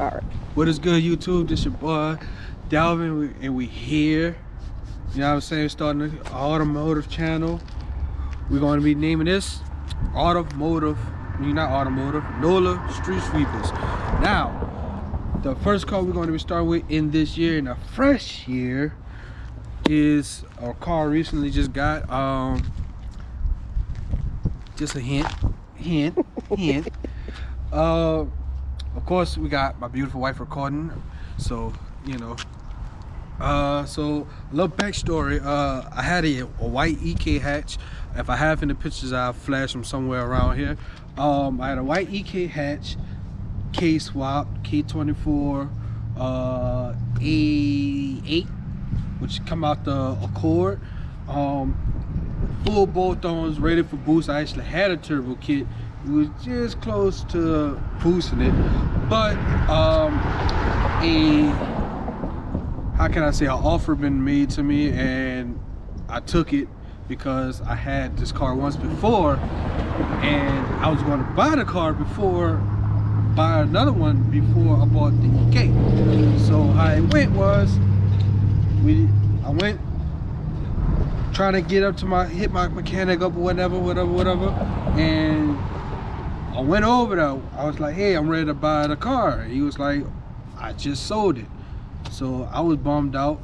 All right. What is good, YouTube? This your boy Dalvin, and we here. You know what I'm saying? Starting an automotive channel. We're going to be naming this automotive. Not automotive. NOLA Street Sweepers. Now, the first car we're going to be starting with in this year, in a fresh year, is a car recently just got. Just a hint. Of course, we got my beautiful wife recording, so you know. So a little backstory. I had a white EK hatch. If I have any pictures, I'll flash them somewhere around here. I had a white EK hatch, K swap, K24, A8, which come out the Accord. Full bolt-ons, ready for boost. I actually had a turbo kit. It was just close to boosting it, but how can I say, an offer been made to me, and I took it because I had this car once before, and I was going to buy the car buy another one before I bought the EK. So how it went was, I went trying to get up to hit my mechanic up or whatever, and I went over there. I was like, hey, I'm ready to buy the car. He was like, I just sold it. So I was bummed out,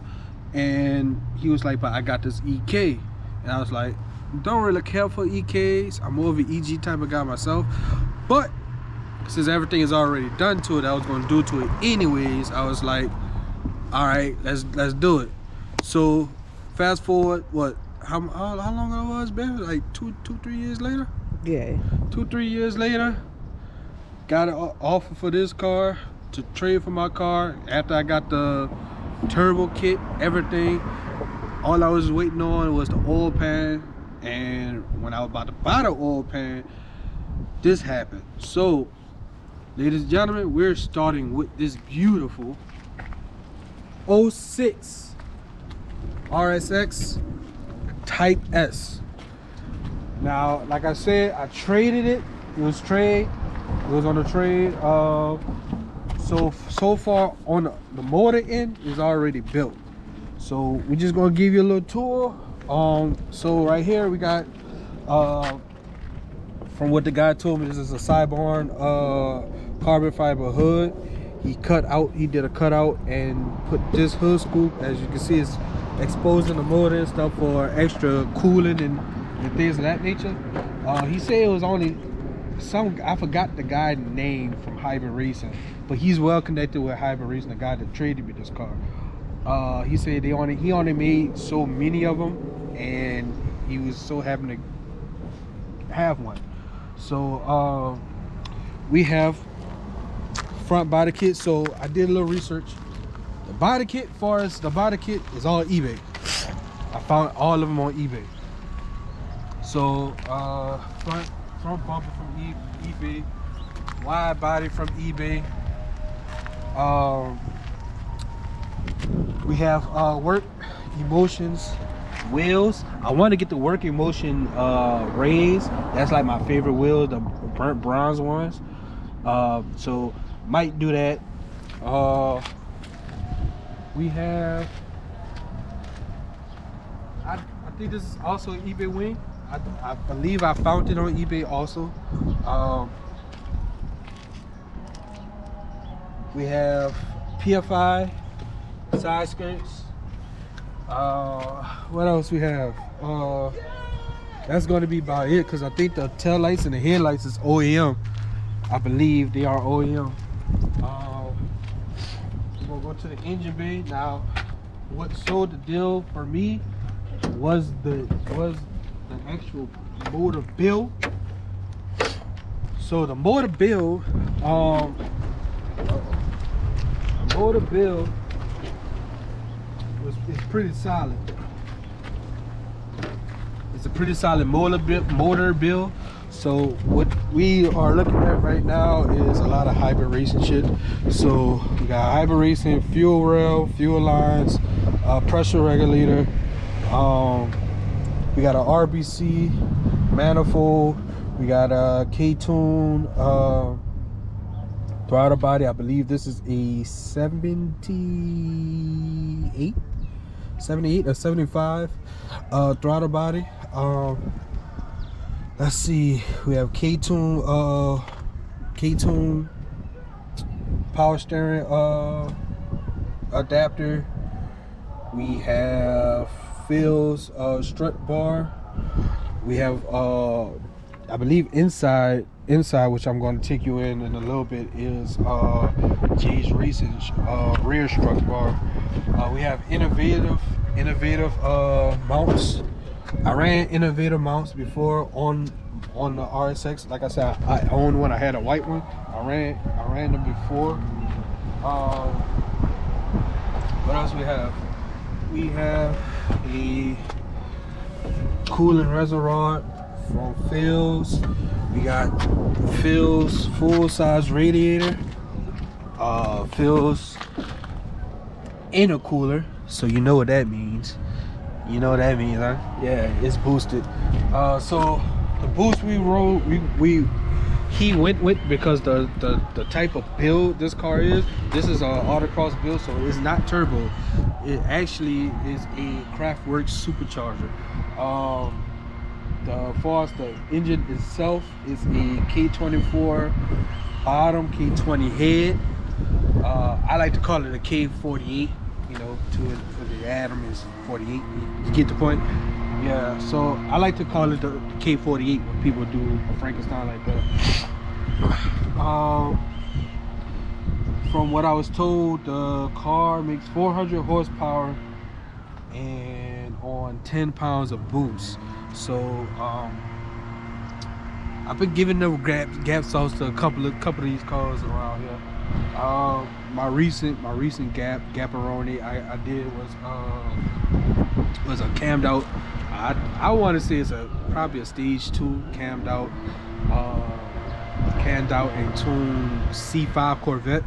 and he was like, but I got this EK. And I was like, don't really care for EKs. I'm more of an EG type of guy myself. But since everything is already done to it, I was going to do to it anyways. I was like, all right, let's do it. So fast forward, what? How long it was, baby? Like 3 years later? Yeah. 2-3 years later, got an offer for this car to trade for my car. After I got the turbo kit, everything, all I was waiting on was the oil pan. And when I was about to buy the oil pan, this happened. So, ladies and gentlemen, we're starting with this beautiful 06 RSX Type S. Now, like I said, I traded it. It was on a trade. So far on the motor end is already built. So we're just gonna give you a little tour. So right here we got, from what the guy told me, this is a Cyborn carbon fiber hood. He did a cutout and put this hood scoop, as you can see, it's exposing the motor and stuff for extra cooling and things of that nature. He said it was only I forgot the guy's name from Hybrid Racing, but he's well connected with Hybrid Racing, the guy that traded me this car. He said he only made so many of them, and he was so happy to have one. So we have front body kit. So I did a little research. The body kit, is all eBay. I found all of them on eBay. So front bumper from eBay, wide body from eBay. We have work emotions wheels. I want to get the work emotion raised. That's like my favorite wheels, the burnt bronze ones. So might do that. We have, I think this is also an eBay wing. I believe I found it on eBay also. We have PFI side skirts. What else we have? That's going to be about it, because I think the tail lights and the headlights is OEM. I believe they are OEM. We're gonna go to the engine bay now. What sold the deal for me was the actual motor build. So the motor build, is pretty solid. It's a pretty solid motor build. So what we are looking at right now is a lot of hybrid racing shit. So we got hybrid racing, fuel rail, fuel lines, pressure regulator. We got an RBC manifold. We got a K-tune Throttle body, I believe this is a 78 or 75 throttle body. Let's see, we have K-Tune power steering adapter. We have Phil's strut bar. We have I believe inside, which I'm going to take you in a little bit, is Jay's Racing rear strut bar. We have innovative mounts. I ran innovative mounts before on the RSX. Like I said, I owned one. I had a white one. I ran them before. What else we have? We have a cooling reservoir from Phil's. We got Phil's full-size radiator. Phil's intercooler. So you know what that means. You know what that means, huh? Yeah, it's boosted. So the boost we rolled, he went with, because the type of build this car is. This is a autocross build, so it's not turbo. It actually is a Craftworks supercharger. As far as the engine itself, is a K24 bottom, K20 head. I like to call it a K48. You know, for the atom is 48. You get the point? Yeah. So I like to call it the K48 when people do a Frankenstein like that. From what I was told, the car makes 400 horsepower and on 10 pounds of boost. So I've been giving them gap sauce to a couple of these cars around here. My recent Gapperoni I did was a cammed out. I want to say it's probably a stage 2 cammed out and tuned C5 Corvette.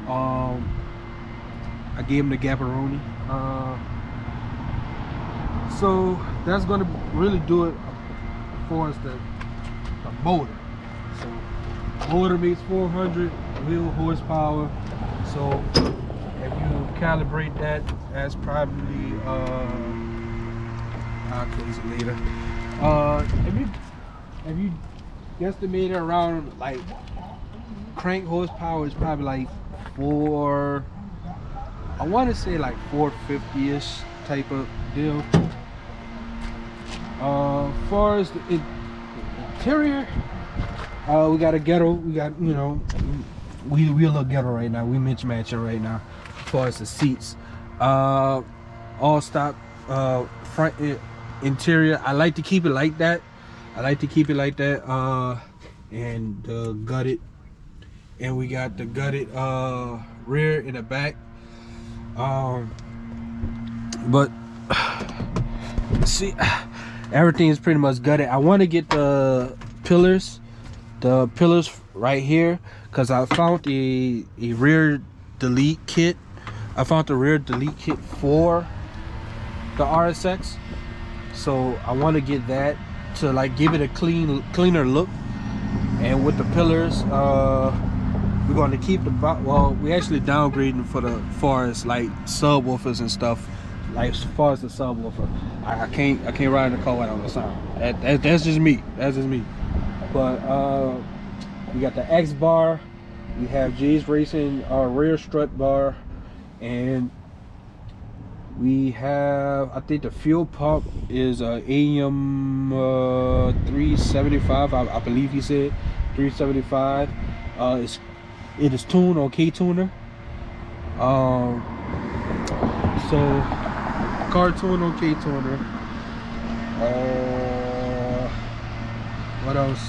I gave him the Gapperoni. So that's gonna really do it for us, the motor. So motor makes 400 wheel horsepower. So if you calibrate that, that's probably I'll close it later. If you guesstimate around, like, crank horsepower is probably like I want to say like 450-ish type of deal. As far as the interior, we got a ghetto. We got, you know, we a little ghetto right now. We matching right now. As far as the seats, all stock front interior. I like to keep it like that. And gutted, and we got the gutted rear in the back. But see, everything is pretty much gutted. I want to get the pillars right here, because I found a rear delete kit. I found the rear delete kit for the RSX, so I want to get that to like give it a cleaner look. And with the pillars, we're going to keep the, well, we actually downgrading for the far as like subwoofers and stuff. Like as far as the subwoofer, I can't ride in the car without the sound. That's just me. But we got the X bar, we have Jay's Racing rear strut bar, and we have, I think the fuel pump is AM 375. I believe he said 375. It is tuned on K-Tuner. So car tuned on K-Tuner. What else?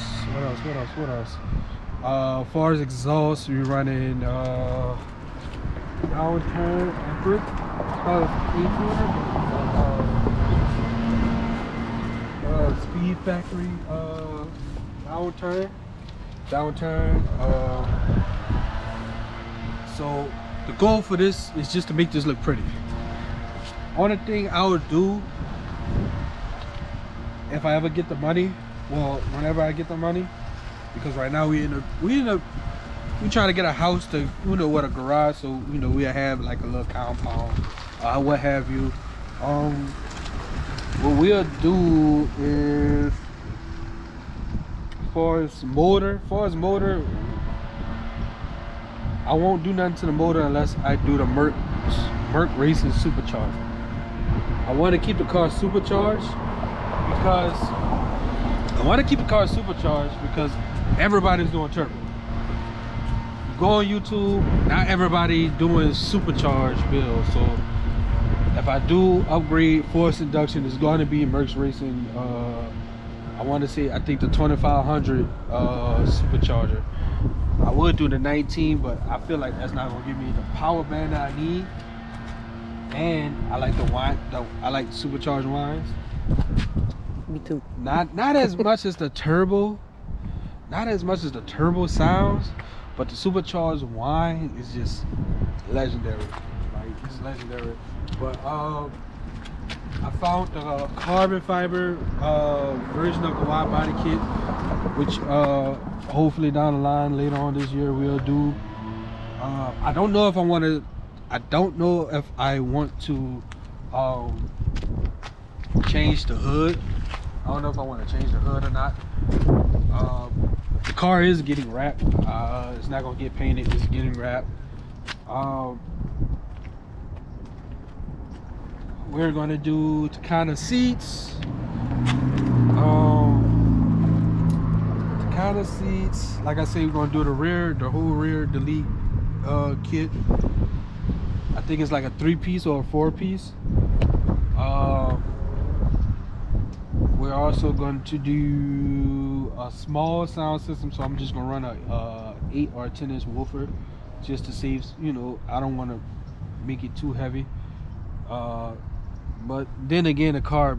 As far as exhaust, we're running downturn effort Speed Factory downturn. So the goal for this is just to make this look pretty. Only thing I would do if I ever get the money, well, whenever I get the money, because right now we in a we trying to get a house to, you know, with a garage, so you know we'll have like a little compound, what have you. What we'll do is, as far as motor, I won't do nothing to the motor unless I do the Merc Racing Supercharger. I want to keep the car supercharged because everybody's doing turbo. You go on YouTube, not everybody doing supercharged builds. So if I do upgrade forced induction, it's going to be Merc Racing. I want to say, I think the 2500 supercharger. I would do the 19, but I feel like that's not gonna give me the power band that I need. And I like the supercharged wines. Me too. Not as much as the turbo, sounds, but the supercharged wine is just legendary. Like, it's legendary. But I found the carbon fiber version of the wide body kit, which hopefully down the line later on this year we'll do. I don't know if I want to change the hood. I don't know if I want to change the hood or not. The car is getting wrapped. It's not gonna get painted, it's getting wrapped. We're gonna do Takana seats. Takana seats. Like I say, we're gonna do the whole rear delete kit. I think it's like a 3-piece or a 4-piece. We're also going to do a small sound system, so I'm just gonna run a 8 or 10-inch woofer, just to save. You know, I don't want to make it too heavy. But then again, the car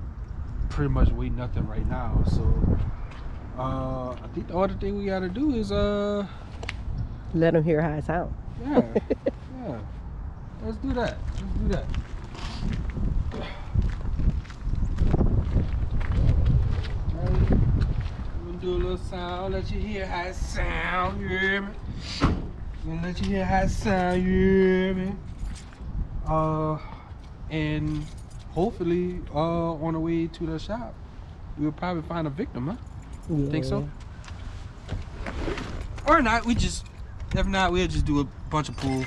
pretty much weighs nothing right now, so I think the other thing we gotta do is let them hear how it sounds. Yeah. Let's do that. I'm gonna do a little sound, let you hear how it sound, you hear me? And hopefully on the way to the shop we'll probably find a victim, huh? Yeah. Think so? Or not, if not, we'll just do a bunch of pulls.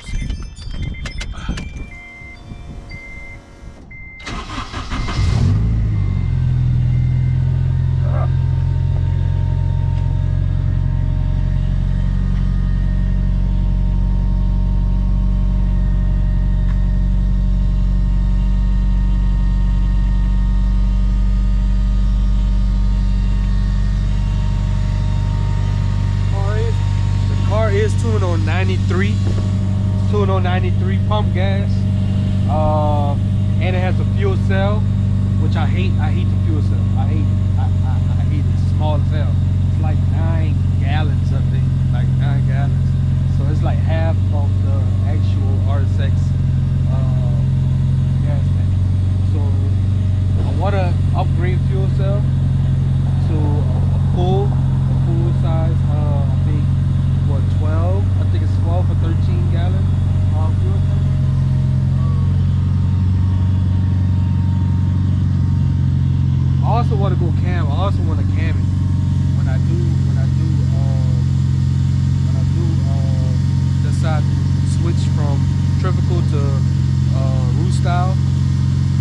Is tuned on 93 pump gas, and it has a fuel cell, which I hate the fuel cell. I hate it. It's a small cell. It's like 9 gallons, I think, so it's like half of the actual RSX gas tank. So I want to upgrade fuel cell to a full size, I think 12, I think it's 12 or 13 gallon fuel tank. I also want to go cam. I also want to cam it when I do decide to switch from trivial to route style.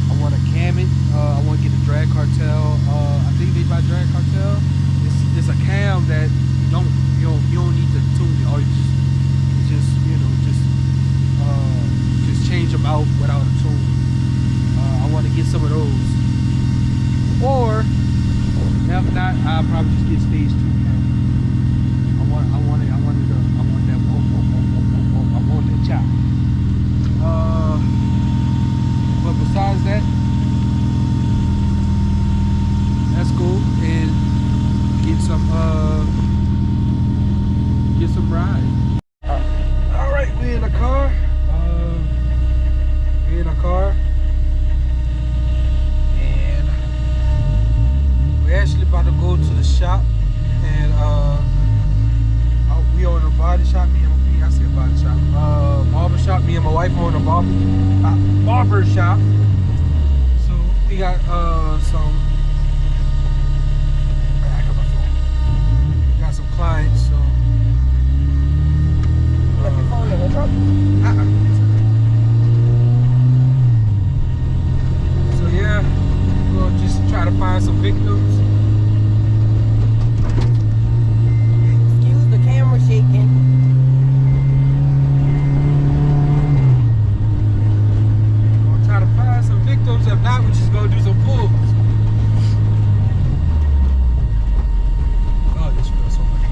I want to cam it. I want to get a drag cartel. I think they buy drag cartel. It's a cam that you don't need to tune it, or just change them out without a tune. I want to get some of those, or if not, I'll probably just get stage 2 cam. I want that chop. But besides that, let's go and get some ride. All right, we're in a car. And we're actually about to go to the shop Barber Shop. So we got some. I got my phone. Got some clients. So. You left your phone in the truck? So yeah, we'll just try to find some victims. Excuse the camera shaking. We'll try to find some victims. If not, we're just gonna do some pulls. Oh, this feels so much better.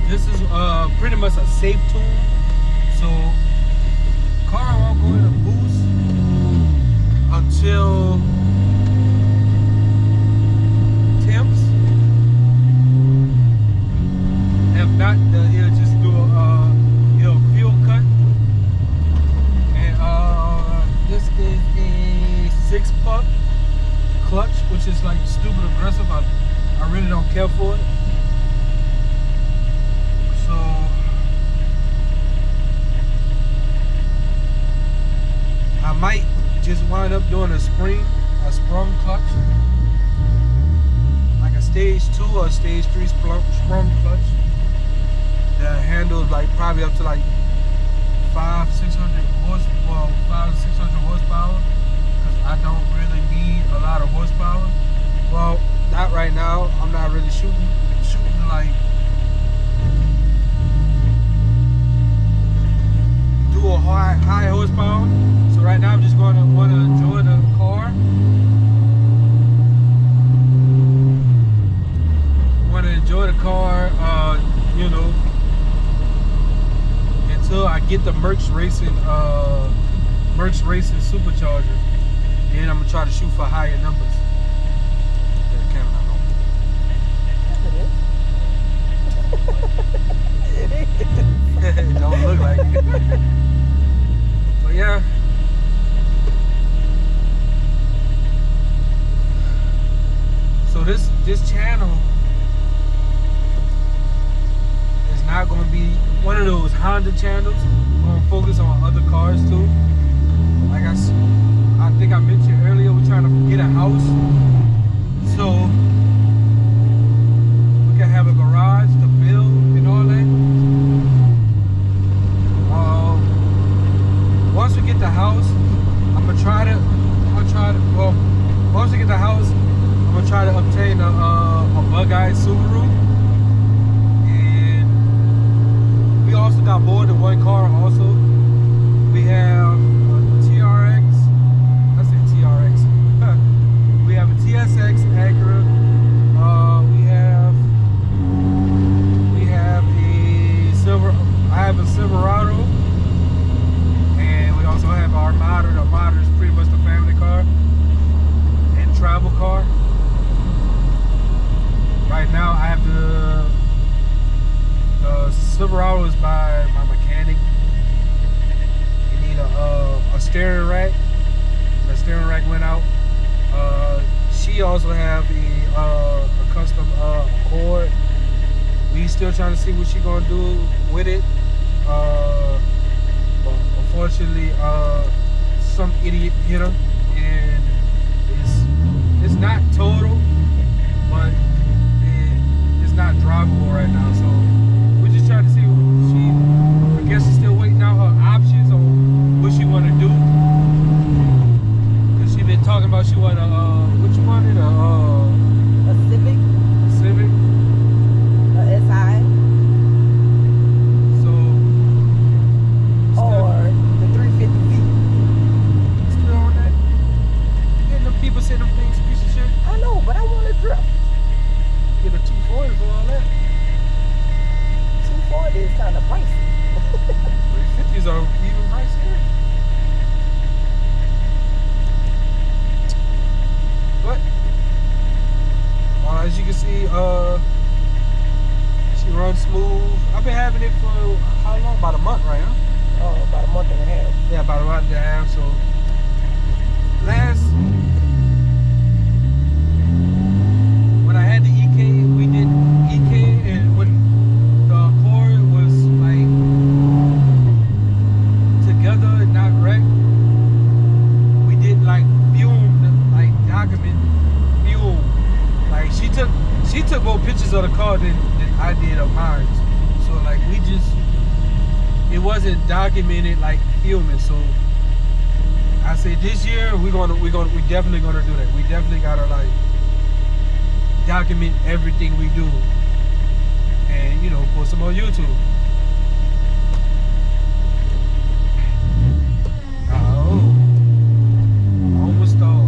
This is pretty much a safe tool. So car won't go in a boost until temps. If not, it'll just do a fuel cut. And this is a 6-puck clutch, which is like stupid aggressive. I really don't care for it. So I might just wind up doing a sprung clutch, like a stage 2 or stage 3 sprung clutch that handles like probably up to like 500-600 horsepower, because I don't really need a lot of horsepower. Well, not right now. I'm not really shooting like a high horsepower. So right now I'm just going to want to enjoy the car. Want to enjoy the car, you know, until I get the Mercs Racing Supercharger. Then I'm gonna try to shoot for higher numbers. Yeah, the camera not on. It don't look like it. But yeah. So this channel is not going to be one of those Honda channels. We're going to focus on other cars too. Like I think I mentioned earlier, we're trying to get a house so we can have a garage to build and all that. Once we get the house, well, once we get the house, I'm gonna try to obtain a bug-eyed Subaru. And we also got more than one car also. We have a TRX, I said TRX. We have a TSX Acura. We have a Silverado. We also have our Armada. The Armada is pretty much the family car and travel car. Right now I have the Silverado is by my mechanic. You need a steering rack. The steering rack went out. She also have a custom Accord. We still trying to see what she gonna do with it. Unfortunately, some idiot hit her, and it's not total, but it's not drivable right now. So we're just trying to see what I guess she's still waiting out her options on what she want to do, because she been talking about she want what you wanted, A Civic? Civic, A SI? People say them things piece of shit. I know, but I want to drift. Get a 240 for all that. about a month and a half. So when I had the EK, we did EK, and when the Accord was like together and not wrecked, we did like document fuel. Like she took more pictures of the car than I did of mine. So like it wasn't documented like filming. So I said this year we definitely gonna do that. We definitely gotta like document everything we do, and you know, post them on YouTube. Oh, almost stalled.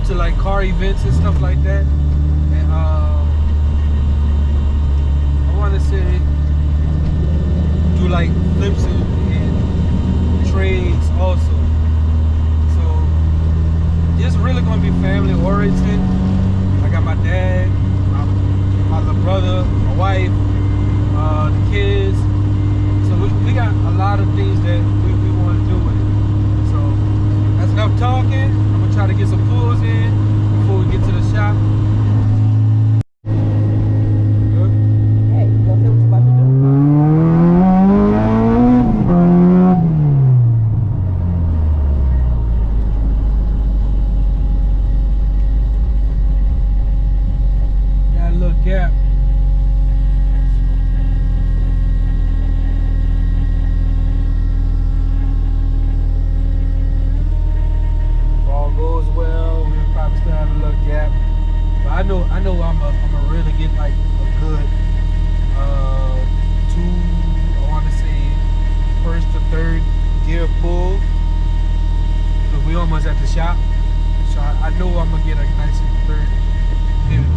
To like car events and stuff like that, and I want to say do like flips and trades also. So it's really gonna be family oriented. I got my dad, my little brother, my wife, the kids. So we got a lot of things that we want to do with it. So that's enough talking. Try to get some pulls in before we get to the shop. Good? Hey, you gonna say what you about to do? Got a little gap. Goes well, we'll probably still have a little gap, but I know I'm really get like a good I want to say first to third gear pull, because we almost at the shop, so I know I'm gonna get a nice third. Here we go.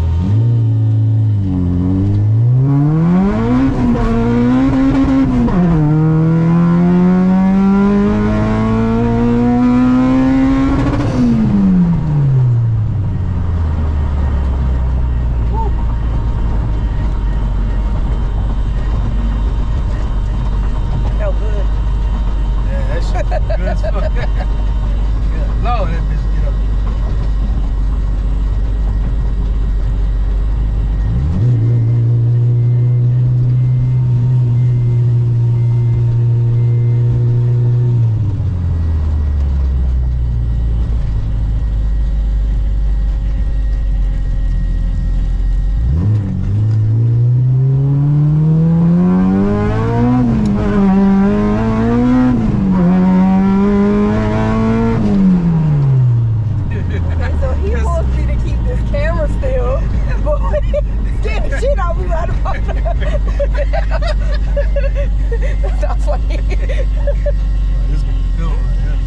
That's not funny. This is gonna be good right here.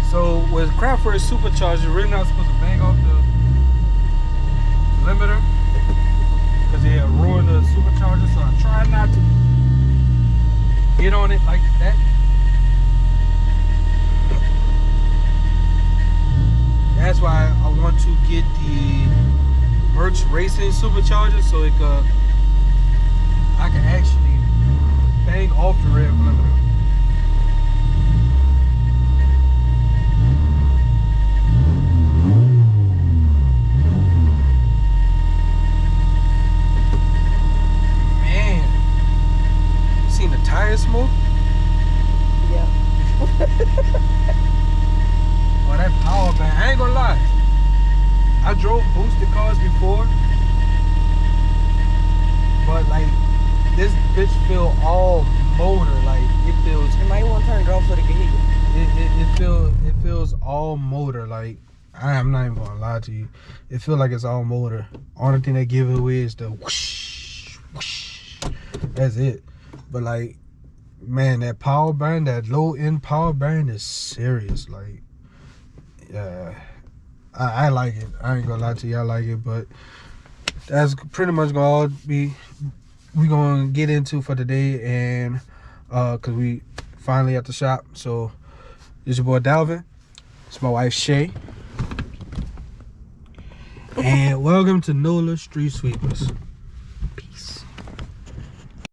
So with Craftworth Supercharger, you're really not supposed to bang off the limiter because it'll ruin the supercharger. So I try not to hit on it like that. That's why I want to get the Merch Racing Supercharger so I can actually bang off the rev limiter. Man, you seen the tire smoke? Yeah. Boy, that power band, I ain't gonna lie. I drove boosted cars before, but like this bitch feel all motor, like it feels. You might want to turn it off so they can hear you. It feels all motor. Like I'm not even gonna lie to you, it feels like it's all motor. Only thing they give it away is the whoosh, whoosh. That's it. But like, man, that power band, that low end power band is serious. Like, yeah. I like it. I ain't gonna lie to you, I like it, but that's pretty much gonna all we gonna get into for today, and cause we finally at the shop. So this is your boy Dalvin. It's my wife Shay. And welcome to NOLA Street Sweepers.